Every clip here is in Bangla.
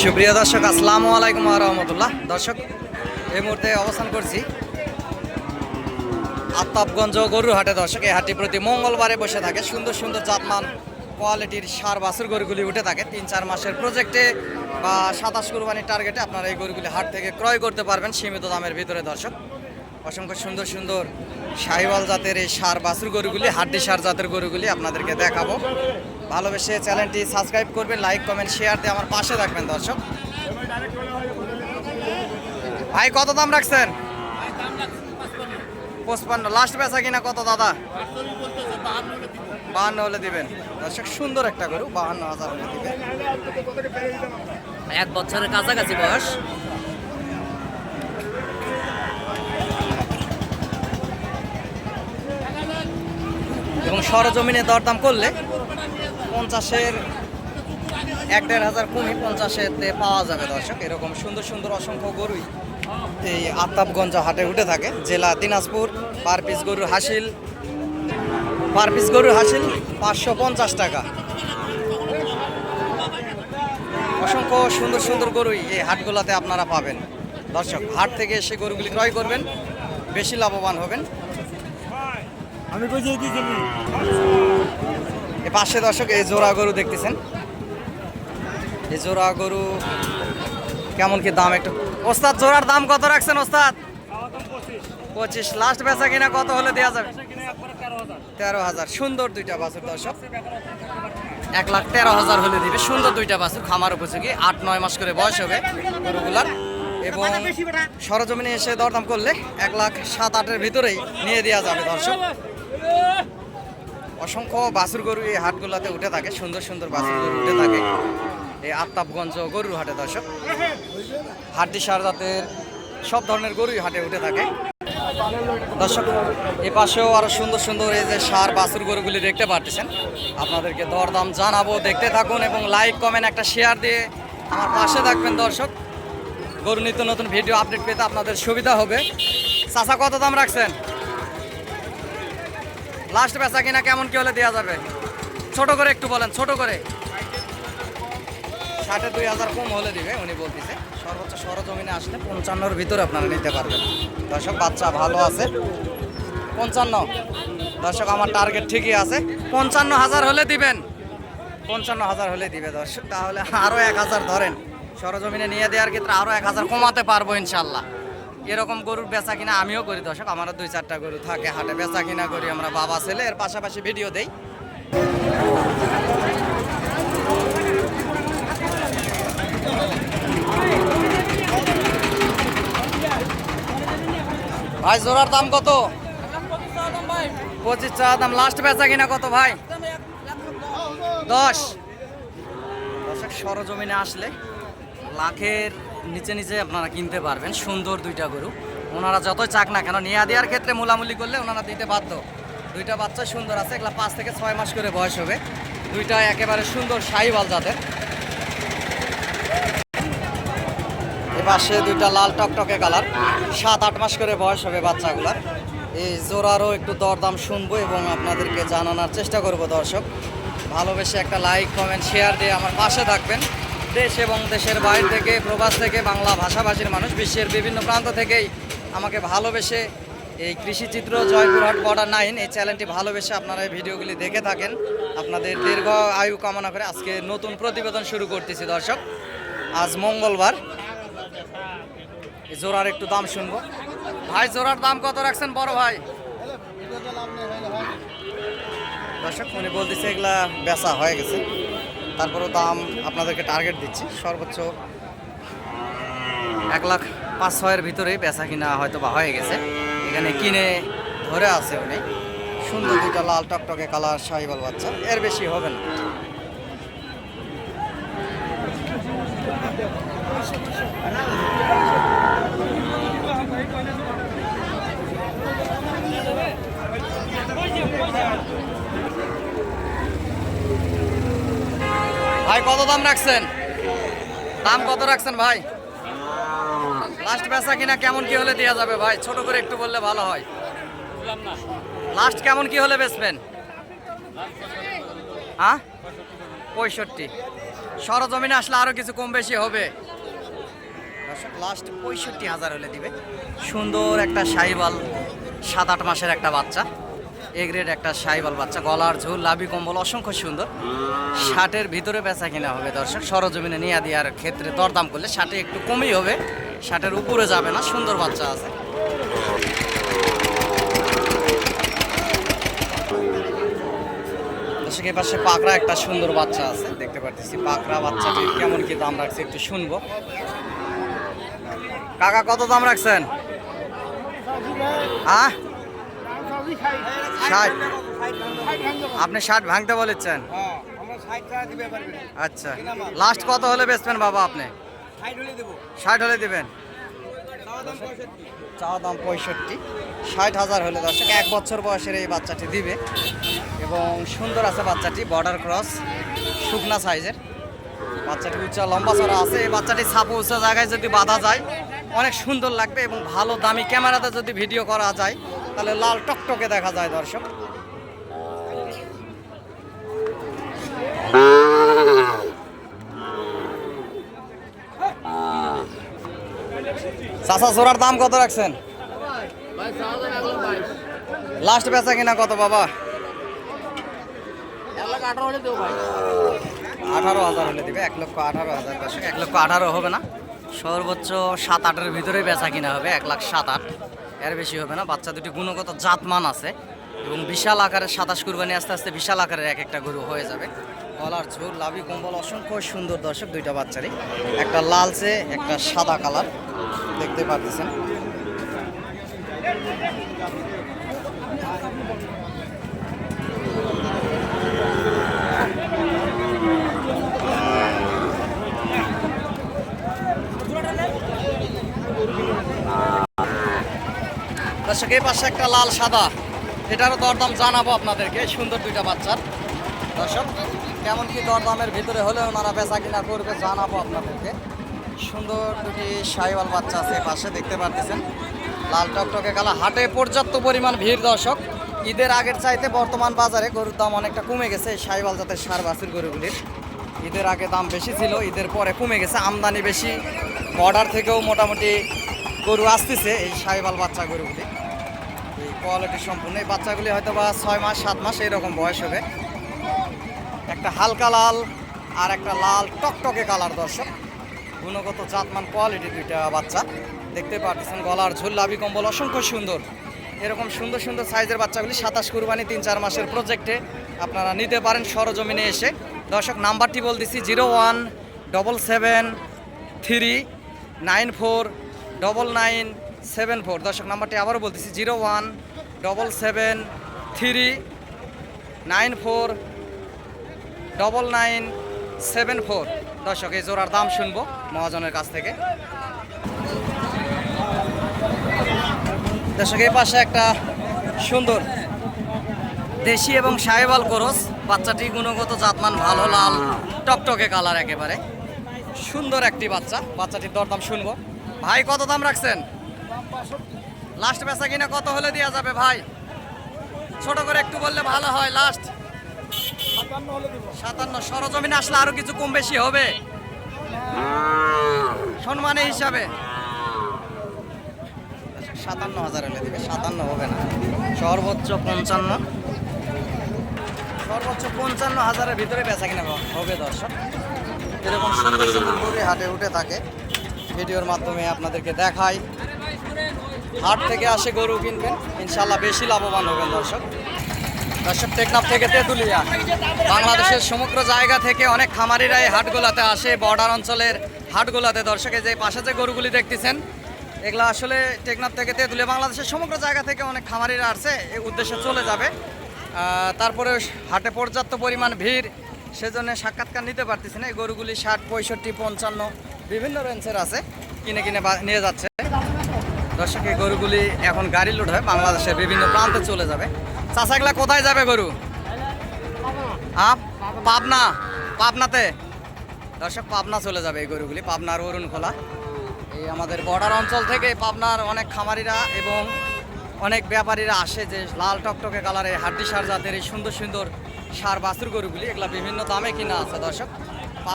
সুপ্রিয় দর্শক, আসসালামু আলাইকুম ওয়া রাহমাতুল্লাহ। দর্শক, এই মুহূর্তে অবস্থান করছি আফতাবগঞ্জ গরুর হাটে। দর্শক, এই হাটটি প্রতি মঙ্গলবারে বসে থাকে। সুন্দর সুন্দর জাতমান কোয়ালিটির সার বাছুর গরুগুলি উঠে থাকে। 3-4 মাসের প্রজেক্টে বা 27 কুরবানির টার্গেটে আপনারা এই গরুগুলি হাট থেকে ক্রয় করতে পারবেন সীমিত দামের ভিতরে। দর্শক, অসংখ্য সুন্দর সুন্দর শাহিওয়াল জাতের এই সার বাছুর গরুগুলি, হাড্ডি সার জাতের গরুগুলি আপনাদেরকে দেখাবো। ভালোবেসে চ্যানেলটি সাবস্ক্রাইব করবেন, লাইক কমেন্ট শেয়ার দিয়ে আমার পাশে থাকবেন। দর্শক ভাই, কত দাম রাখছেন? 55। লাস্ট বেচা কিনা কত দাদা? 52 হলে দিবেন। দর্শক, সুন্দর একটা গরু, 52,000 হলে দিবেন। 1 বছরের কাছাকাছি বয়স। এবং সরজমিনে দরদাম করলে 50-এর 1-1.5 কমই 50-এতে পাওয়া যাবে। দর্শক, এরকম সুন্দর সুন্দর অসংখ্য গরুই এই আফতাবগঞ্জ হাটে উঠে থাকে। জেলা দিনাজপুর। পার পিস গরুর হাসিল 550 টাকা। অসংখ্য সুন্দর সুন্দর গরুই এই হাটগুলোতে আপনারা পাবেন। দর্শক, হাট থেকে এসে গরুগুলি ক্রয় করবেন, বেশি লাভবান হবেন। এই পাশে দর্শক এই জোড়া গরু দেখতেছেন। এই জোড়া গরু কেমন কি দাম? একটু ওস্তাদ, জোড়ার দাম কত রাখছেন ওস্তাদ? 25। লাস্ট বেচা কিনা কত হলে দেওয়া যাবে? 13,000। সুন্দর দুইটা বাছুর দর্শক, 1,13,000 হলে দিবে। সুন্দর দুইটা বাছুর, খামার উপযোগী। 8-9 মাস করে বয়স হবে গরুগুলার। এবং সরজমিনে এসে দরদাম করলে 1,07,000-8,000-এর ভিতরেই নিয়ে দেওয়া যাবে। দর্শক, অসংখ্য বাছুর গরু এই হাটগুলোতে উঠে থাকে। সুন্দর সুন্দর বাছুর গরু উঠে থাকে এই আফতাবগঞ্জ গরুর হাটে। দর্শক, হাড্ডি সার জাতের সব ধরনের গরুই হাটে উঠে থাকে। দর্শক, এ পাশেও আরো সুন্দর সুন্দর এই যে সার বাছুর গরুগুলি দেখতে পাচ্ছেন। আপনাদেরকে দরদাম জানাবো, দেখতে থাকুন এবং লাইক কমেন্ট একটা শেয়ার দিয়ে আমার পাশে থাকবেন। দর্শক, গরু নিত্য নতুন ভিডিও আপডেট পেতে আপনাদের সুবিধা হবে। চাচা, কত দাম রাখছেন? লাস্ট বেচা কিনা কেমন কি হলে দেওয়া যাবে? ছোট করে একটু বলেন, ছোট করে। 2,500 কম হলে দিবে উনি বলতেছে। সর্বোচ্চ সরজমিনে আসলে 55-এর ভিতরে আপনারা নিতে পারবেন। দর্শক, বাচ্চা ভালো আছে। 55। দর্শক, আমার টার্গেট ঠিকই আছে। 55,000 হলে দিবেন। 55,000 হলে দিবে। দর্শক, তাহলে আরও 1,000 ধরেন। সরজমিনে নিয়ে দেওয়ার ক্ষেত্রে আরও 1,000 কমাতে পারবো ইনশাল্লাহ। এরকম গরুর বেচা কিনা আমিও করি। দর্শক, আমারও 2-4টা গরু থাকে হাটে, বেচা কিনা করি আমরা বাবা ছেলে। এর পাশাপাশি ভিডিও দেই। ভাই, জোড়ার দাম কত? 25 চাওয়া দাম। লাস্ট বেচা কিনা কত ভাই? 10। দর্শক, সরজমিনে আসলে লাখের নিচে নিচে আপনারা কিনতে পারবেন সুন্দর দুইটা গরু। ওনারা যতই চাক না কেন, নিয়ে দেওয়ার ক্ষেত্রে মূলামূলি করলে ওনারা দিতে বাধ্য। দুইটা বাচ্চা সুন্দর আছে, এগুলা 5 থেকে 6 মাস করে বয়স হবে। দুইটা একেবারে সুন্দর শাহিওয়াল জাতের। এ পাশে দুইটা লাল টকটকে কালার, 7-8 মাস করে বয়স হবে বাচ্চাগুলার। এই জোড়ারও একটু দরদাম শুনবো এবং আপনাদেরকে জানানোর চেষ্টা করব। দর্শক, ভালোবেসে একটা লাইক কমেন্ট শেয়ার দিয়ে আমার পাশে থাকবেন। দেশ এবং দেশের বাইরে থেকে, প্রবাস থেকে, বাংলা ভাষাভাষীর মানুষ, বিশ্বের বিভিন্ন প্রান্ত থেকেই আমাকে ভালোবেসে এই কৃষিচিত্র জয়পুরহাট বর্ডার 9 এই চ্যানেলটি ভালোবেসে আপনারা এই ভিডিওগুলি দেখে থাকেন। আপনাদের দীর্ঘ আয়ু কামনা করে আজকে নতুন প্রতিবেদন শুরু করতেছি। দর্শক, আজ মঙ্গলবার। জোড়ার একটু দাম শুনবো। ভাই, জোড়ার দাম কত রাখছেন বড় ভাই? দর্শক, উনি বলতেছে এগুলা বেচা হয়ে গেছে, তারপরেও দাম আপনাদেরকে টার্গেট দিচ্ছি। সর্বোচ্চ 1,05,600-এর ভিতরেই বেচা কিনা হয়তো বা হয়ে গেছে। এখানে কিনে ধরে আছে উনি। সুন্দর দুইটা লাল টকটকে কালার শাহিওয়াল বাচ্চা, এর বেশি হবে না। ভাই, কত দাম রাখছেন? দাম কত রাখছেন ভাই? লাস্ট বেচা কিনা কেমন কি হলে দেওয়া যাবে ভাই? ছোট করে একটু বললে ভালো হয়। লাস্ট কেমন কি হলে বেচবেন? হ্যাঁ, 65। সরজমিনে আসলে আরো কিছু কম বেশি হবে দর্শক। লাস্ট 65,000 হলে দিবে। সুন্দর একটা শাহিওয়াল 7-8 মাসের একটা বাচ্চা, এ গ্রেড একটা শাহিওয়াল বাচ্চা, গলার ঝোল লাভি কম্বল অসংখ্য সুন্দর। 60-এর ভিতরে বেচা কিনা হবে দর্শক। সরজমিনে নিয়ে দেওয়ার ক্ষেত্রে দরদাম করলে 60-এ একটু কমই হবে, 60-এর উপরে যাবে না। সুন্দর বাচ্চা আছে। দর্শক এই পাশে পাকড়া একটা সুন্দর বাচ্চা আছে দেখতে পাচ্ছি। পাকড়া বাচ্চাটির কেমন কি দাম রাখছে একটু শুনবো। কাকা কত দাম রাখছেন? হ্যাঁ 60। আপনি 60 ভাঙতে বলেছেন? আচ্ছা, লাস্ট কত হলে বেচবেন বাবা আপনি? 60 হলে দিবেন। চাওয়া দাম 65, 60,000 হলে দর্শক 1 বছর বয়সের এই বাচ্চাটি দিবে এবং সুন্দর আছে বাচ্চাটি। বর্ডার ক্রস, শুকনা সাইজের বাচ্চাটি, উচ্চা লম্বা চড়া আছে। এই বাচ্চাটি ছাপো উঁচা জায়গায় যদি বাঁধা যায় অনেক সুন্দর লাগবে এবং ভালো দামি ক্যামেরাতে যদি ভিডিও করা যায় তাহলে লাল টকটকে দেখা যায় দর্শক। চাচা জোড়ার দাম কত রাখছেন? লাস্ট বেচা কিনা কত বাবা? 18,000 হলে দিবে। 1,18,000 দর্শক। 1,18,000 হবে না, সর্বোচ্চ 7-8-এর ভিতরে বেচা কিনা হবে। 1,07,000, এর বেশি হবে না। বাচ্চা দুটি গুণগত জাতমান আছে এবং বিশাল আকারের 27 কুরবানি আস্তে আস্তে বিশাল আকারের এক একটা গরু হয়ে যাবে। গলার ঝোল লাভি কম্বল অসংখ্য সুন্দর দর্শক। দুইটা বাচ্চারই, একটা লালচে একটা সাদা কালার দেখতে পাচ্ছেন। দর্শক এই পাশে একটা লাল সাদা, এটারও দরদাম জানাবো আপনাদেরকে। সুন্দর দুইটা বাচ্চার দর্শক, কেমন কি দরদামের ভিতরে হলে ওনারা বেচা কিনা করবে জানাবো আপনাদেরকে। সুন্দর দুটি শাহিওয়াল বাচ্চা আছে এই পাশে দেখতে পাচ্ছেন। লাল টকটকে কালা। হাটে পর্যাপ্ত পরিমাণ ভিড় দর্শক। ঈদের আগের চাইতে বর্তমান বাজারে গরুর দাম অনেকটা কমে গেছে। এই শাহিওয়াল জাতের ষাঁড় বাছুর গরুগুলির ঈদের আগে দাম বেশি ছিল, ঈদের পরে কমে গেছে। আমদানি বেশি, বর্ডার থেকেও মোটামুটি গরু আসতেছে এই শাহিওয়াল বাচ্চা গরুগুলি। এই কোয়ালিটি সম্পূর্ণ এই বাচ্চাগুলি হয়তো বা 6 মাস 7 মাস এরকম বয়স হবে। একটা হালকা লাল আর একটা লাল টকটকে কালার দর্শক। গুণগত জাতমান কোয়ালিটি দুইটা বাচ্চা দেখতে পাচ্ছেন। গলার ঝোল লাভি কম্বল অসংখ্য সুন্দর। এরকম সুন্দর সুন্দর সাইজের বাচ্চাগুলি 27 কুরবানি 3-4 মাসের প্রজেক্টে আপনারা নিতে পারেন সরজমিনে এসে। দর্শক নাম্বারটি বলতেছি 0177394994। দর্শক নাম্বারটি আবারও বলতেছি 0177394994। দর্শক এই জোড়ার দাম শুনবো মহাজনের কাছ থেকে। দর্শক এই পাশে একটা সুন্দর দেশি এবং শাহিওয়াল ক্রস। বাচ্চাটি গুণগত জাতমান ভালো, লাল টকটকে কালার একেবারে সুন্দর একটি বাচ্চা। বাচ্চাটির দরদাম শুনবো। ভাই কত দাম রাখছেন? লাস্ট বেচা কিনা কত হলে দেওয়া যাবে ভাই? ছোট করে একটু বললে ভালো হয়। লাস্ট 57। সরজমিনে আসলে আরো কিছু কম বেশি হবে সম্মানের হিসাবে। 57,000 হলে দিবে। 57 হবে না, সর্বোচ্চ 55। সর্বোচ্চ 55,000-এর ভিতরে বেচা কিনা হবে দর্শক। এরকম সুন্দর সুন্দর গরু হাটে উঠে থাকে, ভিডিওর মাধ্যমে আপনাদেরকে দেখাই। হাট থেকে আসে গরু কিনবেন, ইনশাল্লাহ বেশি লাভবান হবেন দর্শক। দর্শক টেকনাফ থেকে তেঁতুলিয়া, বাংলাদেশের সমগ্র জায়গা থেকে অনেক খামারিরা এই হাটগুলাতে আসে, বর্ডার অঞ্চলের হাটগুলাতে। দর্শক এই যে পাশে যে গরুগুলি দেখতেছেন এগুলো আসলে টেকনাফ থেকে তেঁতুলিয়া, বাংলাদেশের সমগ্র জায়গা থেকে অনেক খামারিরা আসছে, এই উদ্দেশ্যে চলে যাবে। তারপরে হাটে পর্যাপ্ত পরিমাণ ভিড়, সেজন্য সাক্ষাৎকার নিতে পারতেছি না। এই গরুগুলি 60, 65, 55 বিভিন্ন রেঞ্জের আছে, কিনে কিনে নিয়ে যাচ্ছে দর্শক। এই গরুগুলি এখন গাড়ি লোড হয় বাংলাদেশের বিভিন্ন প্রান্তে চলে যাবে। চাচা এগুলা কোথায় যাবে গরু? পাবনা, পাবনাতে দর্শক পাবনা চলে যাবে এই গরুগুলি। পাবনার অরুণখোলা, এই আমাদের বর্ডার অঞ্চল থেকে পাবনার অনেক খামারিরা এবং অনেক ব্যাপারীরা আসে যে লাল টকটকে কালারে হাড্ডি সার জাতের এই সুন্দর সুন্দর সার বাছুর গরুগুলি। এগুলা বিভিন্ন দামে কিনা আছে দর্শক।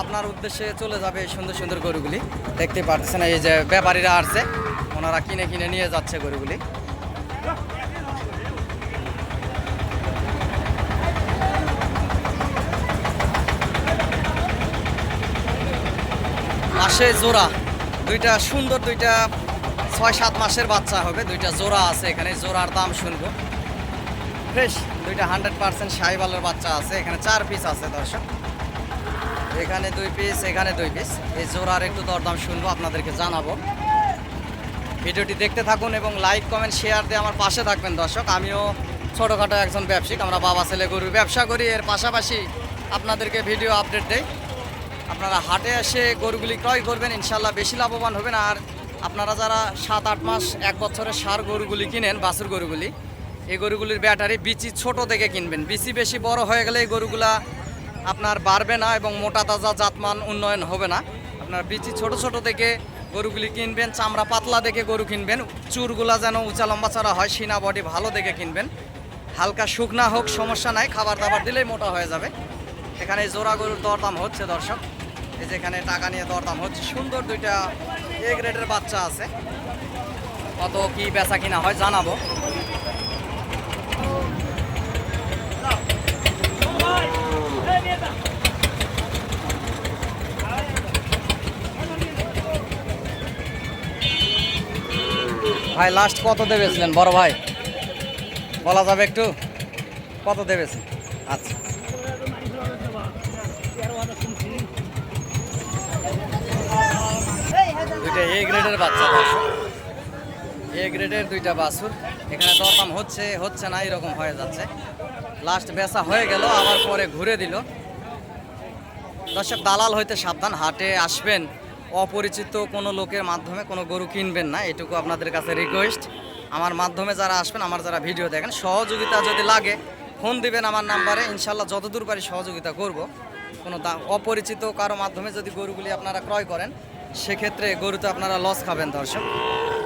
আপনার উদ্দেশ্যে চলে যাবে এই সুন্দর সুন্দর গরুগুলি। দেখতে পারতেছেন এই যে ব্যাপারীরা আসছে, ওনারা কিনে কিনে নিয়ে যাচ্ছে গরুগুলি। মাসে জোড়া দুইটা সুন্দর, দুইটা 6-7 মাসের বাচ্চা হবে, দুইটা জোড়া আছে এখানে। জোড়ার দাম শুনবো। ফ্রেশ দুইটা 100% শাহিওয়ালের বাচ্চা আছে এখানে। 4 পিস আছে দর্শক, এখানে 2 পিস, এখানে 2 পিস। এই জোড়ার একটু দরদাম শুনবো, আপনাদেরকে জানাবো। ভিডিওটি দেখতে থাকুন এবং লাইক কমেন্ট শেয়ার দিয়ে আমার পাশে থাকবেন দর্শক। আমিও ছোটোখাটো একজন ব্যবসায়িক, আমরা বাবা ছেলে গরুর ব্যবসা করি, এর পাশাপাশি আপনাদেরকে ভিডিও আপডেট দেই। আপনারা হাটে এসে গরুগুলি ক্রয় করবেন, ইনশাল্লাহ বেশি লাভবান হবেন। আর আপনারা যারা 7-8 মাস 1 বছরের সার গরুগুলি কিনেন, বাছুর গরুগুলি, এই গরুগুলির ব্যাটারি বিচি ছোট থেকে কিনবেন। বিচি বেশি বড় হয়ে গেলে এই গরুগুলা আপনার বাড়বে না এবং মোটা তাজা জাতমান উন্নয়ন হবে না। আপনার বিচি ছোট ছোট থেকে গরুগুলি কিনবেন, চামড়া পাতলা দেখে গরু কিনবেন, চুরগুলা যেন উঁচা লম্বা চড়া হয়, সিনা বডি ভালো দেখে কিনবেন। হালকা শুকনা হোক সমস্যা নাই, খাবার দাবার দিলেই মোটা হয়ে যাবে। এখানে জোড়া গরুর দরদাম হচ্ছে দর্শক, এই যে এখানে টাকা নিয়ে দরদাম হচ্ছে। সুন্দর দুইটা এ গ্রেডের বাচ্চা আছে, কত কি বেচা কিনা হয় জানাবো। ভাই লাস্ট কত দেবেছিলেন বড় ভাই, বলা যাবে একটু? কত দেবেছেন? আচ্ছা, দুইটা এ গ্রেডের বাচ্চা, এ গ্রেডের দুইটা বাছুর। এখানে দরদাম হচ্ছে না, এরকম হয়ে যাচ্ছে। লাস্ট বেচা হয়ে গেল, আবার পরে ঘুরে দিল। দর্শক দালাল হইতে সাবধান, হাটে আসবেন অপরিচিত কোনো লোকের মাধ্যমে কোনো গরু কিনবেন না, এটুকু আপনাদের কাছে রিকোয়েস্ট। আমার মাধ্যমে যারা আসবেন, আমার যারা ভিডিও দেখেন, সহযোগিতা যদি লাগে ফোন দিবেন আমার নাম্বারে, ইনশাল্লাহ যতদূর পারি সহযোগিতা করব। কোনো অপরিচিত কারো মাধ্যমে যদি গরুগুলি আপনারা ক্রয় করেন, সেক্ষেত্রে গরুতে আপনারা লস খাবেন দর্শক।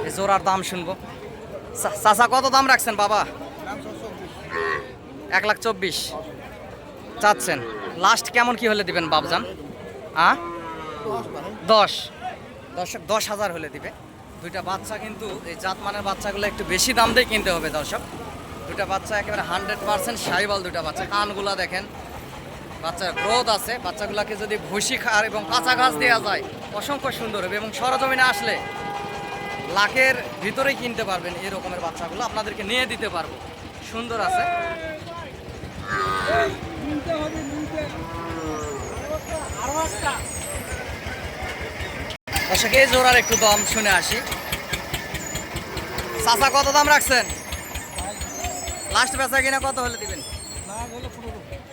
এই জোড়ার দাম শুনবো। চাচা কত দাম রাখছেন বাবা? 1,24,000 চাচ্ছেন। লাস্ট কেমন কি হলে দিবেন বাবজান? 10 দর্শক 10,000 হলে দিবে। দুইটা বাচ্চা কিন্তু এই জাতমানের বাচ্চাগুলো একটু বেশি দাম দিয়ে কিনতে হবে দর্শক। দুইটা বাচ্চা একেবারে 100% শাহিওয়াল দুইটা বাচ্চা। কানগুলা দেখেন, বাচ্চার গ্রোথ আছে। বাচ্চাগুলোকে যদি ভুসি খার এবং কাঁচা ঘাস দেওয়া যায় অসংখ্য সুন্দর হবে এবং সরজমিনে আসলে লাখের ভিতরেই কিনতে পারবেন। এই রকমের বাচ্চাগুলো আপনাদেরকে নিয়ে দিতে পারবো, সুন্দর আছে। দর্শক এই জোড়ার একটু দাম শুনে আসি। চাচা কত দাম রাখছেন? লাস্ট বেচা কিনা কত হলে দিবেন?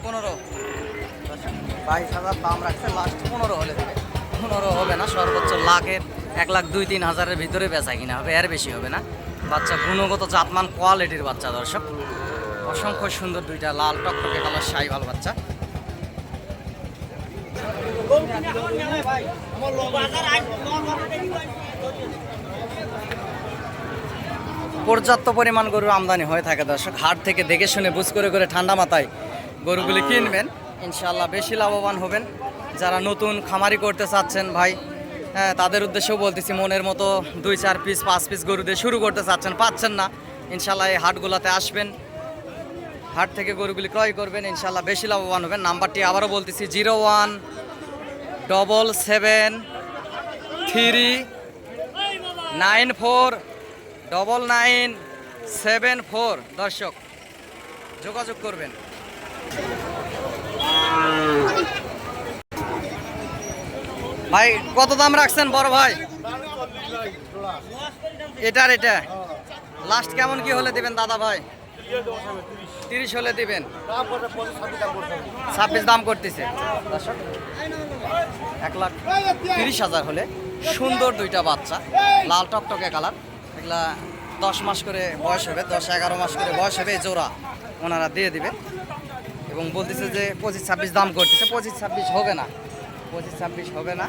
15। 22,000 দাম রাখছে, লাস্ট 15 হলে দেবে। 15 হবে না, সর্বোচ্চ লাখের 1,02,000-3,000 ভিতরে বেচা কিনা হবে, এর বেশি হবে না। বাচ্চা গুণগত জাতমান কোয়ালিটির বাচ্চা দর্শক, অসংখ্য সুন্দর দুইটা লাল টকটকে কালার শাহিওয়াল বাচ্চা। পর্যাপ্ত পরিমাণ গরুর আমদানি হয়ে থাকে দর্শক। হাট থেকে দেখে শুনে বুঝ করে করে ঠান্ডা মাথায় গরুগুলি কিনবেন, ইনশাল্লাহ বেশি লাভবান হবেন। যারা নতুন খামারি করতে চাচ্ছেন ভাই, হ্যাঁ তাদের উদ্দেশ্যেও বলতেছি, মনের মতো 2-4 পিস 5 পিস গরু দিয়ে শুরু করতে চাচ্ছেন, পাচ্ছেন না, ইনশাল্লাহ এই হাটগুলোতে আসবেন, হাট থেকে গরুগুলি ক্রয় করবেন, ইনশাল্লাহ বেশি লাভবান হবেন। নাম্বারটি আবারও বলতেছি, 0177394974 দর্শক যোগাযোগ করবেন। ভাই কত দাম রাখছেন বড় ভাই? এটা লাস্ট কেমন কি হলে দিবেন দাদা ভাই? 30 হলে দিবেন। 26 দাম করতেছে দর্শক। 1,30,000 হলে সুন্দর দুইটা বাচ্চা, লাল টকটকে কালার। এগুলা 10 মাস করে বয়স হবে, 10-11 মাস করে বয়স হবে, এই জোড়া ওনারা দিয়ে দিবে। এবং বলতেছে যে 25-26 দাম করতেছে। 25-26 হবে না, 25-26 হবে না,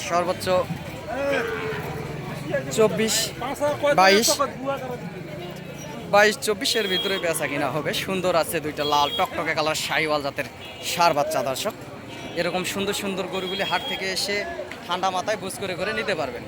সর্বোচ্চ 22-24 ভিতরে বেচা কিনা হবে। সুন্দর আছে দুইটা লাল টকটকে কালার শাহিওয়াল জাতের ষাঁড় বাচ্চা দর্শক। এরকম সুন্দর সুন্দর গরুগুলি হাট থেকে এসে ঠান্ডা মাথায় বুঝ করে নিতে পারবেন।